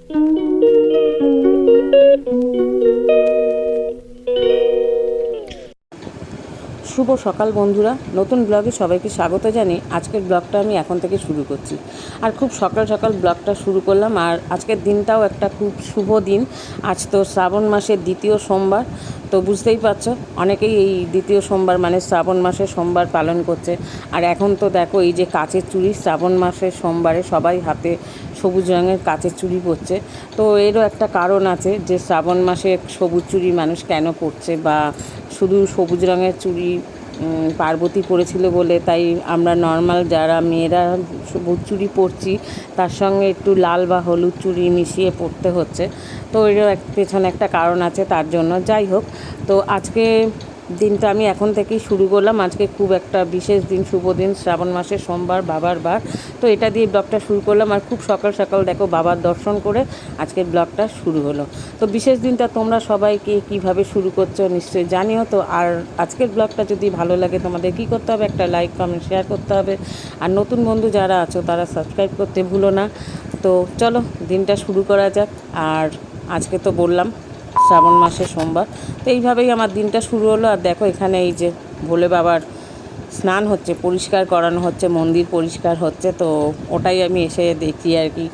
শুভ সকাল বন্ধুরা, নতুন ব্লগে সবাইকে স্বাগত জানিয়ে আজকের ব্লগটা আমি এখন থেকে শুরু করছি। আর খুব সকাল সকাল ব্লগটা শুরু করলাম। আর আজকের দিনটাও একটা খুব শুভ দিন। আজ তো শ্রাবণ মাসের দ্বিতীয় সোমবার। তো বুঝতেই পারছো, অনেকেই এই দ্বিতীয় সোমবার মানে শ্রাবণ মাসের সোমবার পালন করছে। আর এখন তো দেখো এই যে কাচের চুড়ি, শ্রাবণ মাসের সোমবারে সবাই হাতে সবুজ রঙের কাচের চুড়ি পরছে। তো এরও একটা কারণ আছে যে শ্রাবণ মাসে সবুজ চুড়ি মানুষ কেন পরছে, বা শুধু সবুজ রঙের চুড়ি পার্বতী পরেছিল বলে তাই আমরা নর্মাল যারা মেয়েরা সবুজ চুড়ি পরছি তার সঙ্গে একটু লাল বা হলুদ চুড়ি মিশিয়ে পরতে হচ্ছে। তো এরও পেছনে একটা কারণ আছে, তার জন্য। যাই হোক, তো আজকে দিনটা আমি এখন থেকেই শুরু করলাম। আজকে খুব একটা বিশেষ দিন, শুভ দিন, শ্রাবণ মাসের সোমবার, বাবার বার। তো এটা দিয়ে ব্লগটা শুরু করলাম। আর খুব সকাল সকাল দেখো বাবার দর্শন করে আজকের ব্লগটা শুরু হলো। তো বিশেষ দিনটা তোমরা সবাইকে কীভাবে শুরু করছো নিশ্চয়ই জানিও তো। আর আজকের ব্লগটা যদি ভালো লাগে তোমাদের কী করতে হবে, একটা লাইক কমেন্ট শেয়ার করতে হবে। আর নতুন বন্ধু যারা আছো তারা সাবস্ক্রাইব করতে ভুলো না। তো চলো দিনটা শুরু করা যাক। আর আজকে তো বললাম শ্রাবণ মাসের সোমবার, তো এইভাবেই আমার দিনটা শুরু হলো। আর দেখো এখানে এই যে ভোলে বাবার স্নান হচ্ছে, পরিষ্কার করানো হচ্ছে, মন্দির পরিষ্কার হচ্ছে। তো ওটাই আমি এসে দেখি আর কি,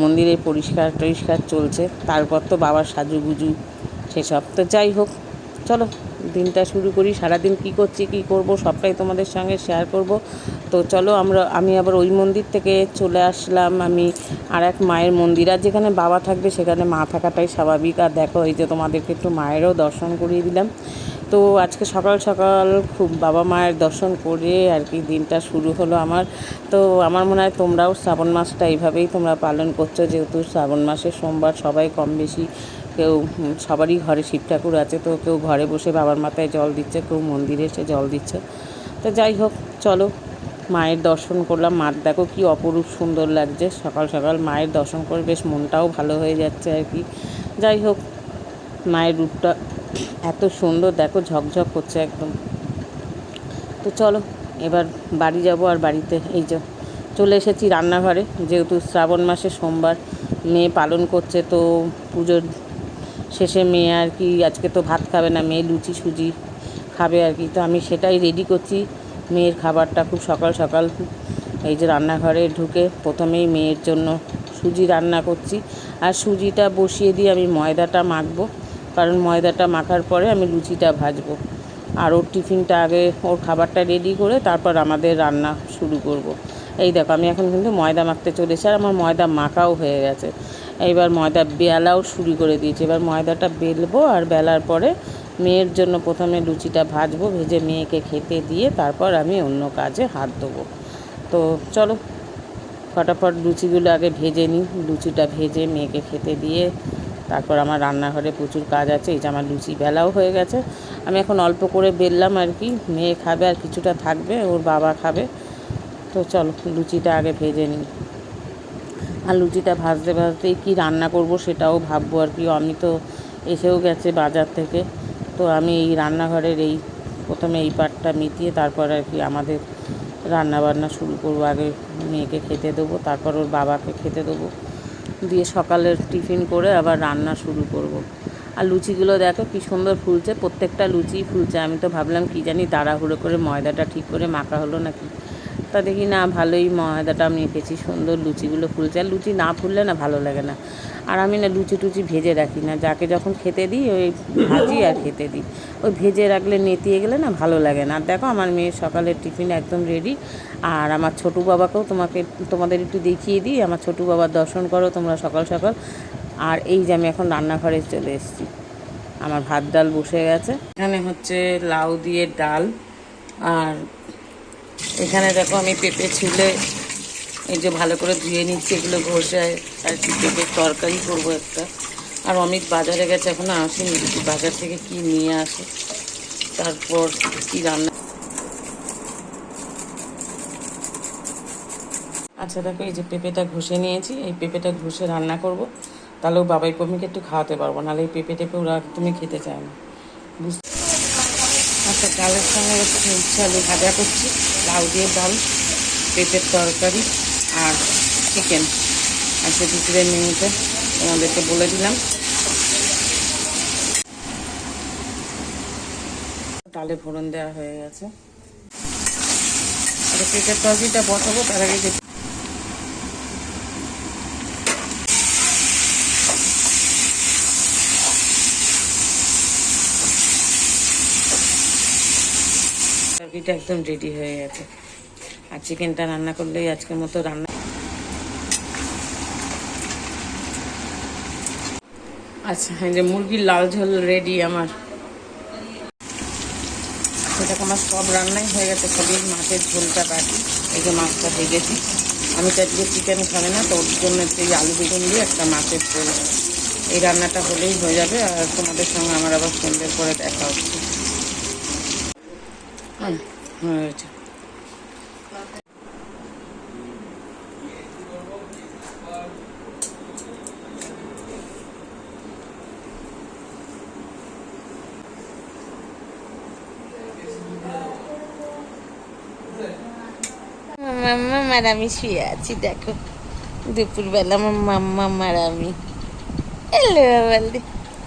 মন্দিরে পরিষ্কার টরিষ্কার চলছে। তারপর তো বাবার সাজুগুজু সেসব। তো যাই হোক, চলো দিনটা শুরু করি। সারাদিন কী করছি কী করব সবটাই তোমাদের সঙ্গে শেয়ার করব। তো চলো আমি আবার ওই মন্দির থেকে চলে আসলাম আমি আর এক মায়ের মন্দির। আর যেখানে বাবা থাকবে সেখানে মা থাকাটাই স্বাভাবিক। আর দেখো এই যে তোমাদেরকে একটু মায়েরও দর্শন করিয়ে দিলাম। তো আজকে সকাল সকাল খুব বাবা মায়ের দর্শন করে আর কি দিনটা শুরু হলো আমার। তো আমার মনে হয় তোমরাও শ্রাবণ মাসটা এইভাবেই তোমরা পালন করছো, যেহেতু শ্রাবণ মাসের সোমবার সবাই কম বেশি, কেউ সবারই ঘরে শিব ঠাকুর আছে, তো কেউ ঘরে বসে বাবার মাথায় জল দিচ্ছে, কেউ মন্দিরে এসে জল দিচ্ছে। তো যাই হোক, চলো মায়ের দর্শন করলাম। মার দেখো কি অপরূপ সুন্দর লাগছে, সকাল সকাল মায়ের দর্শন করে বেশ মনটাও ভালো হয়ে যাচ্ছে আর কি। যাই হোক, মায়ের রূপটা এত সুন্দর দেখো, ঝকঝক করছে একদম। তো চলো এবার বাড়ি যাব। আর বাড়িতে এই যে চলে এসেছি রান্নাঘরে, যেহেতু শ্রাবণ মাসে সোমবার মেয়ে পালন করছে। তো পুজোর শেষে মেয়ে আর কি আজকে তো ভাত খাবে না, মেয়ে লুচি সুজি খাবে আর কি। তো আমি সেটাই রেডি করছি, মেয়ের খাবারটা খুব সকাল সকাল। এই যে রান্নাঘরে ঢুকে প্রথমেই মেয়ের জন্য সুজি রান্না করছি। আর সুজিটা বসিয়ে দিয়ে আমি ময়দাটা মাখবো, কারণ ময়দাটা মাখার পরে আমি লুচিটা ভাজবো। আর ওর টিফিনটা আগে, ওর খাবারটা রেডি করে তারপর আমাদের রান্না শুরু করব। এই দেখো আমি এখন কিন্তু ময়দা মাখতে চলেছি, আর আমার ময়দা মাখাও হয়ে গেছে। এইবার ময়দা বেলাও শুরু করে দিয়েছি। এবার ময়দাটা বেলবো, আর বেলার পরে মেয়ের জন্য প্রথমে লুচিটা ভাজবো, ভেজে মেয়েকে খেতে দিয়ে তারপর আমি অন্য কাজে হাত দেবো। তো চলো ফটাফট লুচিগুলো আগে ভেজে নিই। লুচিটা ভেজে মেয়েকে খেতে দিয়ে তারপর আমার রান্নাঘরে প্রচুর কাজ আছে। এই যে আমার লুচি বেলাও হয়ে গেছে, আমি এখন অল্প করে বেললাম আর কি। মেয়ে খাবে আর কিছুটা থাকবে, ওর বাবা খাবে। তো চলো লুচিটা আগে ভেজে নিই। আর লুচিটা ভাজতে ভাজতেই কী রান্না করব সেটাও ভাববো আর কি। আমি তো এসেও গেছে বাজার থেকে। তো আমি এই রান্নাঘরের এই প্রথমে এই পার্টটা মিটিয়ে তারপর আর কি আমাদের রান্না বান্না শুরু করবো। আগে মেয়েকে খেতে দেবো, তারপর ওর বাবাকে খেতে দেবো, দিয়ে সকালের টিফিন করে আবার রান্না শুরু করব। আর লুচিগুলো দেখো কী সুন্দর ফুলছে, প্রত্যেকটা লুচিই ফুলছে। আমি তো ভাবলাম কী জানি তাড়াহুড়ো করে ময়দাটা ঠিক করে মাখা হলো নাকি, তা দেখি না ভালোই ময়দাটা মেখেছি, সুন্দর লুচিগুলো ফুলছে। আর লুচি না ফুললে না ভালো লাগে না। আর আমি না লুচি টুচি ভেজে রাখি না, যাকে যখন খেতে দিই ওই ভাজি আর খেতে দিই। ওই ভেজে রাখলে নেতিয়ে গেলে না ভালো লাগে না। আর দেখো আমার মেয়ের সকালের টিফিন একদম রেডি। আর আমার ছোটু বাবাকেও তোমাদের একটু দেখিয়ে দিই। আমার ছোটু বাবার দর্শন করো তোমরা সকাল সকাল। আর এই যে আমি এখন রান্নাঘরে চলে এসেছি, আমার ভাত ডাল বসে গেছে। এখানে হচ্ছে লাউ দিয়ে ডাল। আর এখানে দেখো আমি পেঁপে ছুলে এই যে ভালো করে ধুয়ে নিচ্ছি, এগুলো ঘষে আর কি পেঁপের তরকারি করবো একটা। আর অমিত বাজারে গেছে, এখনও আসেনি, বাজার থেকে কি নিয়ে আসে তারপর কি রান্না। আচ্ছা দেখো এই যে পেঁপেটা ঘষে নিয়েছি, এই পেঁপেটা ঘষে রান্না করব। তাহলেও বাবাই কমিকে একটু খাওয়াতে পারবো, নাহলে এই পেঁপে টেপে ওরা একদমই খেতে চায় না, বুঝতে। আচ্ছা ডালের সঙ্গে ইচ্ছা আলু ভাজা করছি, লাউ দিয়ে ডাল, পেঁপের তরকারি আর চিকেন আছে দুপুরের মেনুতে। তোমাদেরকে বলে দিলাম। ডালে ফোড়ন দেওয়া হয়ে গেছে। আর পেঁপের তরকারিটা বসাবো তার আগে তরকারিটা একদম রেডি হয়ে গেছে। আর চিকেনটা রান্না করলেই আজকের মতো রান্না। আচ্ছা, এই যে মুরগির লাল ঝোল রেডি আমার। সেটাকে আমার সব রান্নাই হয়ে গেছে, সবই মাছের ঝোলটা বাকি। এই যে মাছটা ভেজেছি, আমি তো আজকে চিকেন খাবে না, তো ওর জন্য এই আলু বেগুন দিয়ে একটা মাছের ঝোল, এই রান্নাটা হলেই হয়ে যাবে। আর তোমাদের সঙ্গে আমার আবার সন্ধ্যের পরে দেখা হচ্ছে। হয়েছে। মাম্মা আর আমি শুয়ে আছি, দেখো দুপুরবেলা আমার মাম্মা আর আমি। এলো বলদি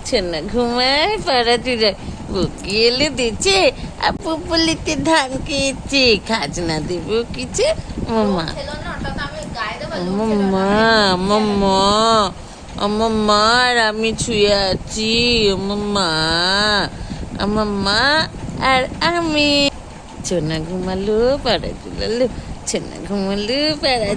ছোনা ঘুমায় পাড়া চুড়ে বুকি এলে দিচ্ছে, আপু বলিতে ধান খেয়েছে, খাজনা দেব কিছু। মাম্মা মাম্মা মাম্মা মাম্মা আর আমি শুয়ে আছি। মাম্মা মাম্মা আর আমি। ছোনা ঘুমালো পাড়া চুলালো, ছোনা ঘুমালো পাড়া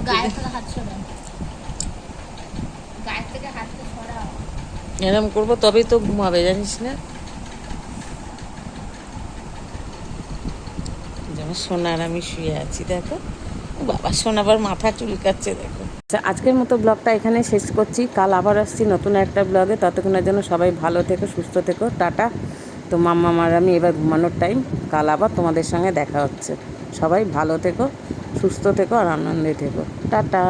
এরম করবো তবেই তো ঘুমাবে, জানিস না? যেমন সোনার আমি শুয়ে আছি, দেখো বাবা শোনাবার মাথা চুলকাচ্ছে, দেখো। আচ্ছা, আজকের মতো ব্লগটা এখানে শেষ করছি। কাল আবার আসছি নতুন একটা ব্লগে। ততক্ষণের জন্য সবাই ভালো থেকো, সুস্থ থেকো, টাটা। তো মাম্মা আর আমি এবার ঘুমানোর টাইম। কাল আবার তোমাদের সঙ্গে দেখা হচ্ছে। সবাই ভালো থেকো, সুস্থ থেকো আর আনন্দে থেকো, টাটা।